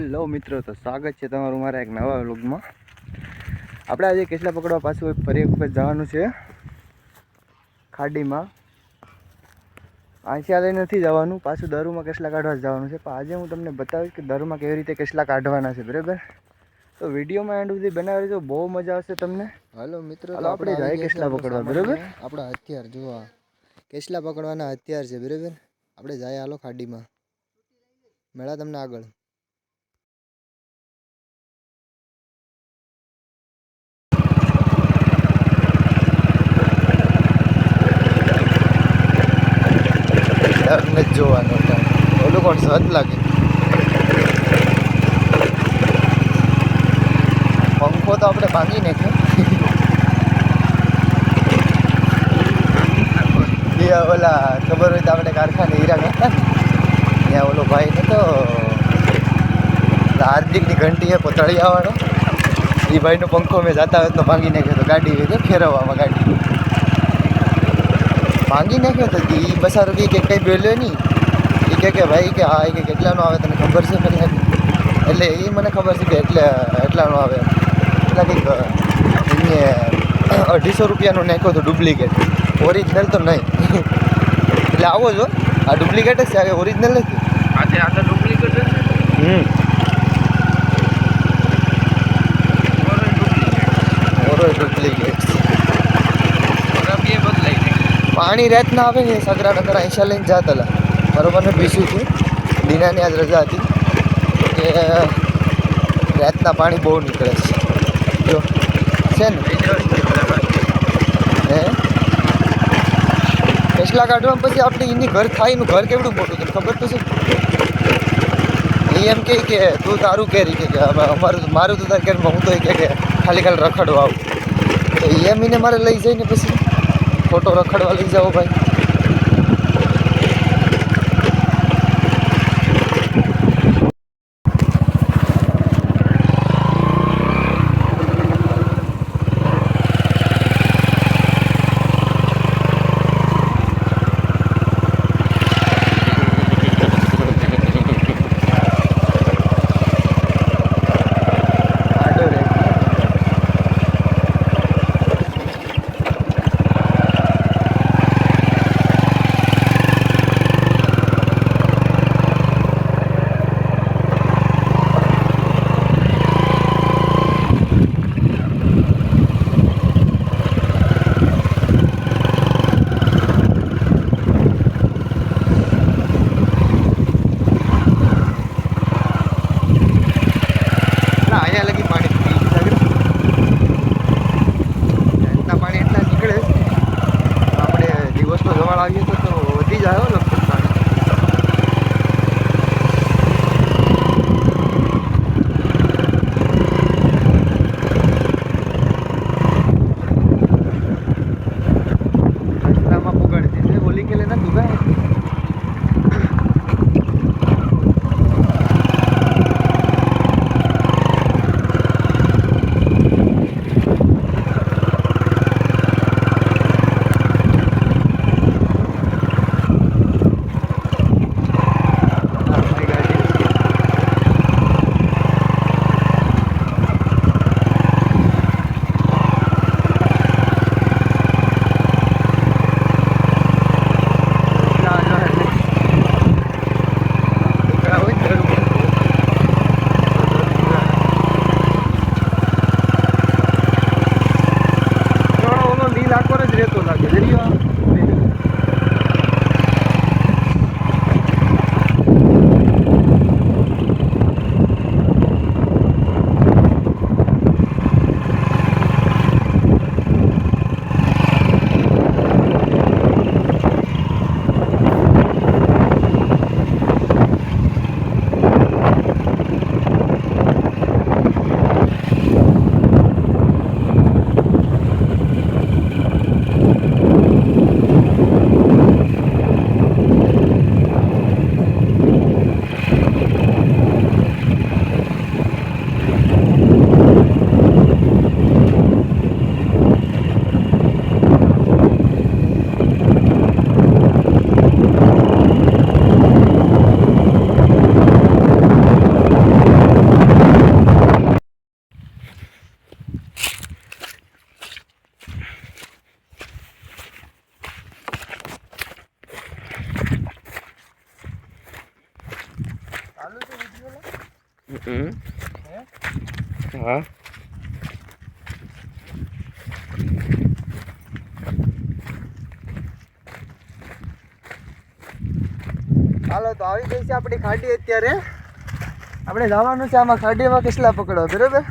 Hello મિત્રો, તો સ્વાગત છે તમારું મારા એક નવા વ્લોગમાં। આપણે આજે કેસલા પકડવા પાછું ફરી એક વખત જવાનું છે ખાડીમાં। આંસિયા લઈને નથી જવાનું, પાછું દરુમાં કેસલા કાઢવા જવાનું છે। પણ આજે હું તમને બતાવીશ કે દરુમાં કેવી રીતે કેસલા કાઢવાના છે, બરાબર? તો વિડીયોમાં એન્ડ સુધી બનાવી રહેજો, બહુ મજા આવશે તમને। હાલો મિત્રો, હાલો આપણે જાય કેસલા પકડવા, બરાબર? આપણા હથિયાર જોવા કેસલા પકડવાના હથિયાર છે, બરાબર? આપણે જાય હાલો ખાડીમાં, મેળા તમને આગળ। ને જોવાનો ઓલું કોણ સત લાગે, પંખો તો આપણે ભાંગી નાખ્યો। ઓલા ખબર હોય તો આપણે કારખાને હીરા કરતા ને, ત્યાં ઓલો ભાઈ ને તો હાર્દિકની ઘંટી હે કોતળિયા વાળો, એ ભાઈનો પંખો મેં જતા હોય તો ભાંગી નાખ્યો તો, ગાડી હોય તો ફેરવવામાં ગાડી ભાંગી નાખ્યો તો। એ બસારો કે કંઈ બોલ્યો નહીં, એ કે ભાઈ કે હા, કે કેટલાનો આવે તને ખબર છે ખરી? એટલે એ મને ખબર છે કે એટલાનો આવે, એટલા કંઈક એને 250 રૂપિયાનો નાખ્યો તો ડુપ્લિકેટ, ઓરિજિનલ તો નહીં। એટલે આવો જો, આ ડુપ્લિકેટ જ છે, ઓરિજિનલ નથી। આ તો ડુપ્લિકેટ છે। ડુપ્લિકેટ બદલાઈ પાણી રાત ના આવે ને સગરા નગર આઈશા લઈને જાતલા, બરોબર ને? પીસ્યું છું દીનાની આજ રજા હતી કે રાતના પાણી બહુ નીકળે છે, જો છે ને હે કેસલા કાઢવા પછી આપણે એની ઘર થાય, એનું ઘર કેવડું મોટું તને ખબર તો છે? એ એમ કે તું તારું કેરી કે મારું તો તાર કેરમાં, હું તો કે ખાલી રખડવા આવું, તો એમ એને મારે લઈ જઈને પછી ફોટો રખડવા લઈ જાઓ ભાઈ। આવીએ તો વધી જાય લગભગ પાણી। રસ્તામાં પુગાડી દીધે ઓલી કે લેના દુગાય હા હાલો તો આવી ગઈ છે આપણી ખાડી. અત્યારે આપણે જવાનું છે આમાં ખાડીમાં કેસલા પકડવા, બરાબર?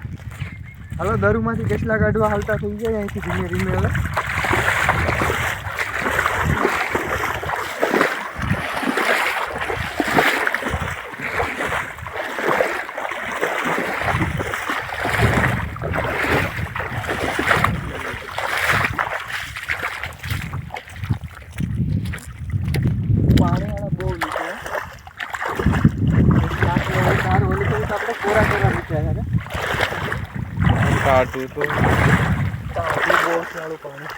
હાલો દરુમાંથી કેસલા કાઢવા હાલતા થઈ જાય અહીંથી ધીમે ધીમે. હવે પાણીવાળા બહુ નીકળે. આપણે કોરા કોરા નીકળ્યા છે. કાટું તો બહુ સારું પાણી.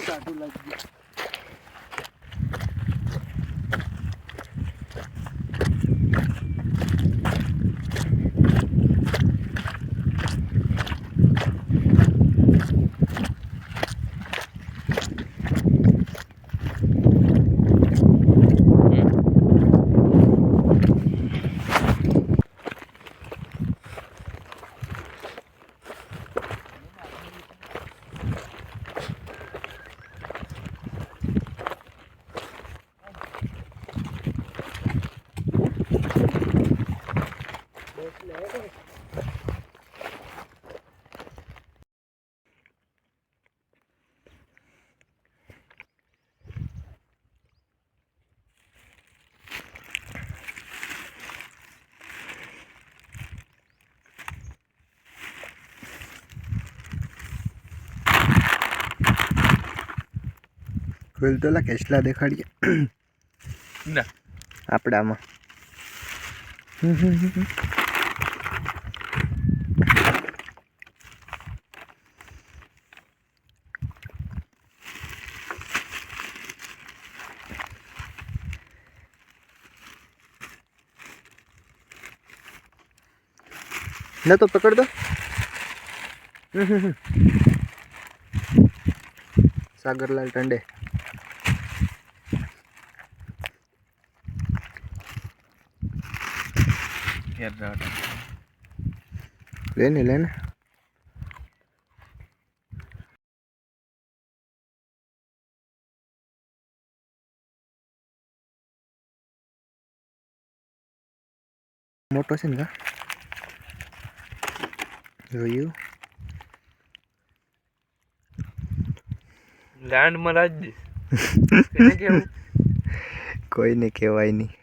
કાઢું લાગી ગયું. ખોલ તો લા કેસલા દેખાડીએ ના આપણામાં. ના તો પકડ દો. સાગરલાલ ટંડે. લેને લેને. મોટો છે ને કા જોયું. લેન્ડ માં રાજ દે. એને કેવું કોઈને કહેવાય નહીં.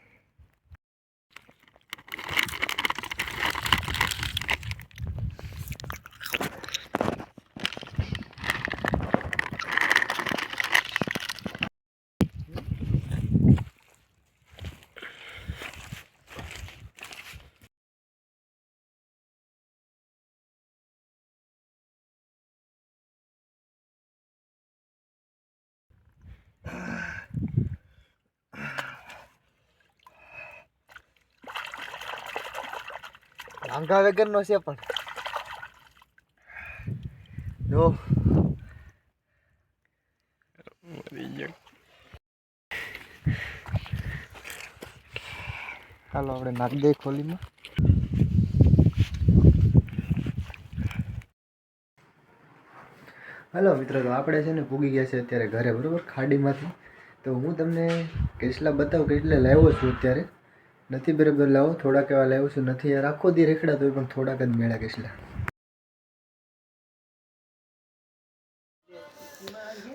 આંગા વગરનો છે પણ જો હાલો આપણે નાખ દે ખોલીમાં. હાલો મિત્રો, તો આપણે છે ને પૂગી ગયા છે અત્યારે ઘરે, બરાબર? ખાડીમાંથી. તો હું તમને કેસલા બતાવું કેટલે લાવ્યો છું અત્યારે. નથી બરાબર લાવો, થોડાક એવા લાવ્યો છું. નથી યાર આખો દી રેખડા તો પણ થોડાક જ મેળા કેસલા.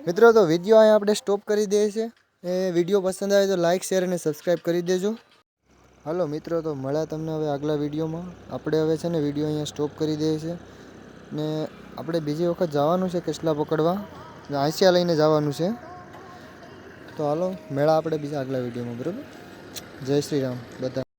મિત્રો તો વિડીયો અહીંયા આપણે સ્ટોપ કરી દઈએ છીએ. એ વિડીયો પસંદ આવે તો લાઇક શેર અને સબસ્ક્રાઈબ કરી દેજો. હાલો મિત્રો, તો મળ્યા તમને હવે આગલા વિડીયોમાં. આપણે હવે છે ને વિડીયો અહીંયા સ્ટોપ કરી દઈએ છીએ ને આપણે બીજી વખત જવાનું છે કેસલા પકડવા. આંસિયા લઈને જવાનું છે. તો હાલો મેળા આપણે બીજા આગલા વિડીયોમાં, બરાબર? જય શ્રી રામ બધા.